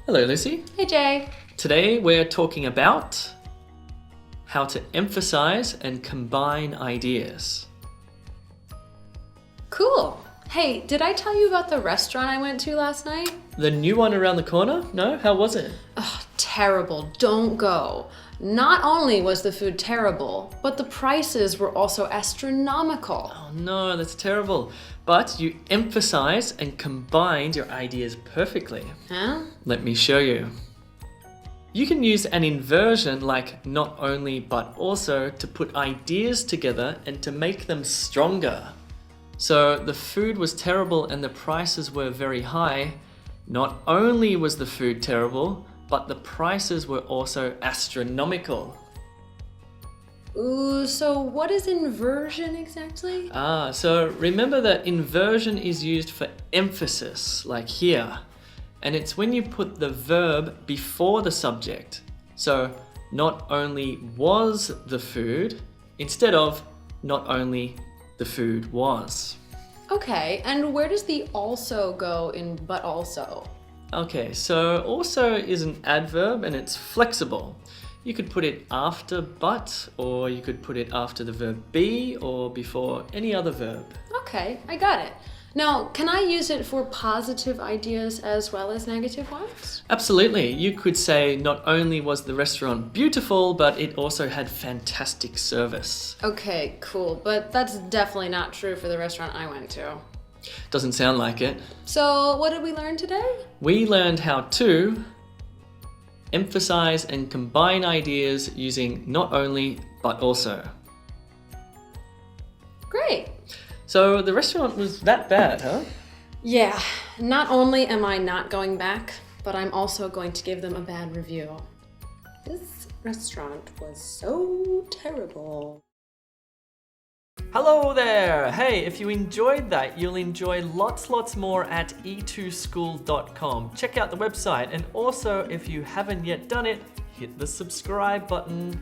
Hello, Lucy. Hey, Jay. Today we're talking about how to emphasize and combine ideas. Cool. Hey, did I tell you about the restaurant I went to last night? The new one around the corner? No? How was it? Ugh, terrible. Don't go. Not only was the food terrible, but the prices were also astronomical. Oh no, that's terrible. But you emphasized and combined your ideas perfectly. Huh? Let me show you. You can use an inversion like not only but also to put ideas together and to make them stronger. So the food was terrible and the prices were very high. Not only was the food terrible, but the prices were also astronomical. Ooh, so what is inversion exactly? So remember that inversion is used for emphasis, like here. And it's when you put the verb before the subject. So not only was the food, instead of not only the food was. Okay, and where does the also go in but also? Okay, so also is an adverb and it's flexible. You could put it after but, or you could put it after the verb be, or before any other verb. Okay, I got it. Now, can I use it for positive ideas as well as negative ones? Absolutely. You could say not only was the restaurant beautiful, but it also had fantastic service. Okay, cool, but that's definitely not true for the restaurant I went to. Doesn't sound like it. So, what did we learn today? We learned how to emphasize and combine ideas using not only but also. Great. So the restaurant was that bad, huh? Yeah, not only am I not going back, but I'm also going to give them a bad review. This restaurant was so terrible. Hello there! Hey, if you enjoyed that, you'll enjoy lots more at e2school.com. Check out the website, and also if you haven't yet done it, hit the subscribe button.